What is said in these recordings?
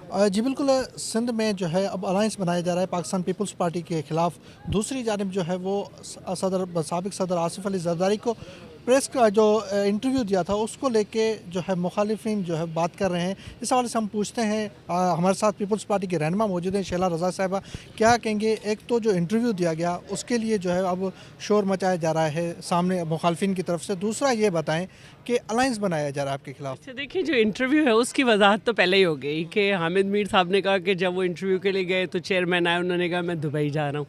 جی بالکل، سندھ میں جو ہے اب الائنس بنایا جا رہا ہے پاکستان پیپلز پارٹی کے خلاف. دوسری جانب جو ہے وہ سابق صدر آصف علی زرداری کو پریس کا جو انٹرویو دیا تھا اس کو لے کے جو ہے مخالفین جو ہے بات کر رہے ہیں. اس حوالے سے ہم پوچھتے ہیں، ہمارے ساتھ پیپلز پارٹی کے رہنما موجود ہیں شیلا رضا صاحبہ. کیا کہیں گے؟ ایک تو جو انٹرویو دیا گیا اس کے لیے جو ہے اب شور مچایا جا رہا ہے سامنے مخالفین کی طرف سے. دوسرا یہ بتائیں کہ الائنس بنایا جا رہا ہے آپ کے خلاف. اچھا دیکھیے، جو انٹرویو ہے اس کی وضاحت تو پہلے ہی ہو گئی کہ حامد میر صاحب نے کہا کہ جب وہ انٹرویو کے لیے گئے تو چیئرمین آئے، انہوں نے کہا میں دبئی جا رہا ہوں.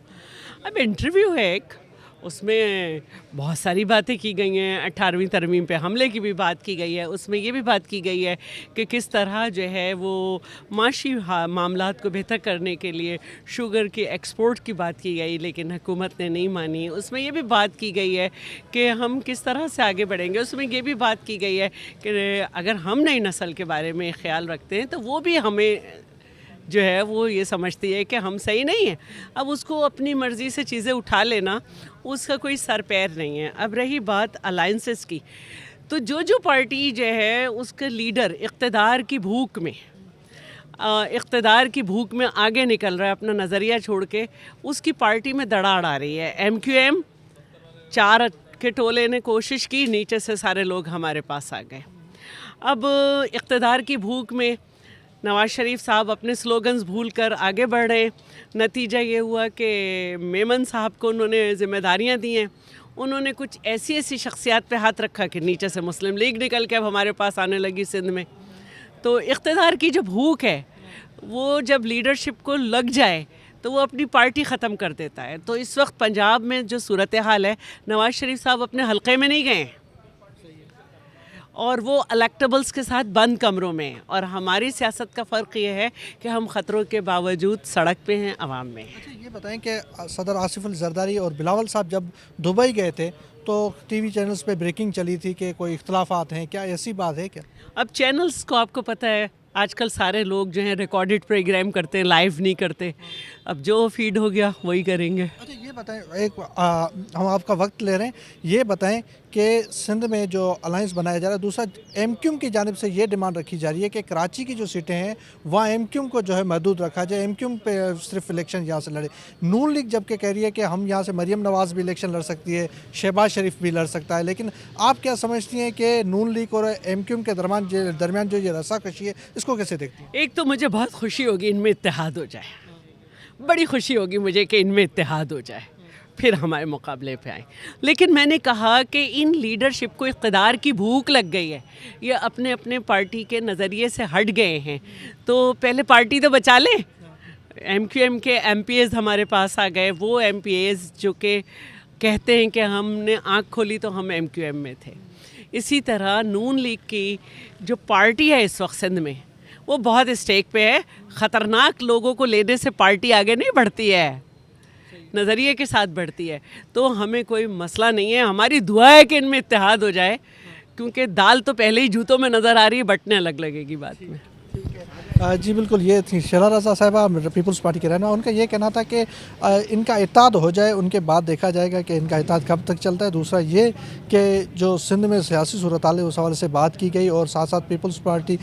اب انٹرویو ہے ایک، اس میں بہت ساری باتیں کی گئی ہیں. 18ویں ترمیم پہ حملے کی بھی بات کی گئی ہے. اس میں یہ بھی بات کی گئی ہے کہ کس طرح جو ہے وہ معاشی معاملات کو بہتر کرنے کے لیے شوگر کی ایکسپورٹ کی بات کی گئی، لیکن حکومت نے نہیں مانی. اس میں یہ بھی بات کی گئی ہے کہ ہم کس طرح سے آگے بڑھیں گے. اس میں یہ بھی بات کی گئی ہے کہ اگر ہم نئی نسل کے بارے میں خیال رکھتے ہیں تو وہ بھی ہمیں جو ہے وہ یہ سمجھتی ہے کہ ہم صحیح نہیں ہیں. اب اس کو اپنی مرضی سے چیزیں اٹھا لینا، اس کا کوئی سر پیر نہیں ہے. اب رہی بات الائنسز کی، تو جو پارٹی جو ہے اس کے لیڈر اقتدار کی بھوک میں آگے نکل رہا ہے اپنا نظریہ چھوڑ کے، اس کی پارٹی میں دڑاڑ آ رہی ہے. ایم کیو ایم 4 کے ٹولے نے کوشش کی، نیچے سے سارے لوگ ہمارے پاس آ گئے. اب اقتدار کی بھوک میں نواز شریف صاحب اپنے سلوگنز بھول کر آگے بڑھ رہے. نتیجہ یہ ہوا کہ میمن صاحب کو انہوں نے ذمہ داریاں دی ہیں. انہوں نے کچھ ایسی شخصیات پہ ہاتھ رکھا کہ نیچے سے مسلم لیگ نکل کے اب ہمارے پاس آنے لگی سندھ میں. تو اقتدار کی جو بھوک ہے وہ جب لیڈرشپ کو لگ جائے تو وہ اپنی پارٹی ختم کر دیتا ہے. تو اس وقت پنجاب میں جو صورتحال ہے، نواز شریف صاحب اپنے حلقے میں نہیں گئے ہیں اور وہ الیکٹیبلز کے ساتھ بند کمروں میں ہیں. اور ہماری سیاست کا فرق یہ ہے کہ ہم خطروں کے باوجود سڑک پہ ہیں، عوام میں ہیں. اچھا یہ بتائیں کہ صدر آصف علی زرداری اور بلاول صاحب جب دبئی گئے تھے تو ٹی وی چینلز پہ بریکنگ چلی تھی کہ کوئی اختلافات ہیں. کیا ایسی بات ہے کیا؟ اب چینلز کو آپ کو پتہ ہے آج کل سارے لوگ جو ہیں ریکارڈڈ پروگرام کرتے ہیں، لائیو نہیں کرتے. اب جو فیڈ ہو گیا وہی کریں گے. اچھا یہ بتائیں، ہم آپ کا وقت لے رہے ہیں، یہ بتائیں کہ سندھ میں جو الائنس بنایا جا رہا ہے، دوسرا ایم کیو ایم کی جانب سے یہ ڈیمانڈ رکھی جا رہی ہے کہ کراچی کی جو سیٹیں ہیں وہاں ایم کیو ایم کو جو ہے محدود رکھا جائے، ایم کیو ایم پہ صرف الیکشن یہاں سے لڑے. نون لیگ جب کہ کہہ رہی ہے کہ ہم یہاں سے مریم نواز بھی الیکشن لڑ سکتی ہے، شہباز شریف بھی لڑ سکتا ہے. لیکن آپ کیا سمجھتی ہیں کہ نون لیگ اور ایم کیو ایم کے درمیان جو یہ رسا کشی ہے، اس کو کیسے دیکھتی ہیں؟ ایک تو مجھے بہت خوشی ہوگی ان میں اتحاد ہو جائے، بڑی خوشی ہوگی مجھے کہ ان میں اتحاد ہو جائے، پھر ہمارے مقابلے پہ آئیں. لیکن میں نے کہا کہ ان لیڈرشپ کو اقتدار کی بھوک لگ گئی ہے، یہ اپنے پارٹی کے نظریے سے ہٹ گئے ہیں. تو پہلے پارٹی تو بچا لیں. ایم کیو ایم کے ایم پی ایز ہمارے پاس آ گئے، وہ ایم پی ایز جو کہ کہتے ہیں کہ ہم نے آنکھ کھولی تو ہم ایم کیو ایم میں تھے. اسی طرح نون لیگ کی جو پارٹی ہے اس وقت سندھ میں، وہ بہت اسٹیک پہ ہے. خطرناک لوگوں کو لینے سے پارٹی آگے نہیں بڑھتی ہے، نظریے کے ساتھ بڑھتی ہے. تو ہمیں کوئی مسئلہ نہیں ہے، ہماری دعا ہے کہ ان میں اتحاد ہو جائے، کیونکہ دال تو پہلے ہی جوتوں میں نظر آ رہی ہے، بٹنے الگ لگے گی بعد میں. جی بالکل، یہ تھی شیلا رضا صاحبہ پیپلز پارٹی کے رہنا. ان کا یہ کہنا تھا کہ ان کا اتحاد ہو جائے، ان کے بعد دیکھا جائے گا کہ ان کا اتحاد کب تک چلتا ہے. دوسرا یہ کہ جو سندھ میں سیاسی صورتحال ہے اس حوالے سے بات کی گئی، اور ساتھ ساتھ پیپلز پارٹی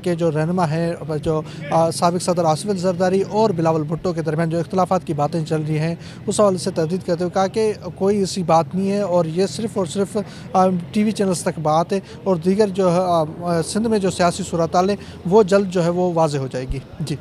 کے جو رہنما ہیں، جو سابق صدر آصف علی زرداری اور بلاول بھٹو کے درمیان جو اختلافات کی باتیں چل رہی ہیں اس حوالے سے تردید کرتے ہوئے کہا کہ کوئی ایسی بات نہیں ہے اور یہ صرف اور صرف ٹی وی چینلز تک بات ہے، اور دیگر جو سندھ میں جو سیاسی صورتحال ہے وہ جلد جو ہے وہ واضح ہو جائے گی. جی.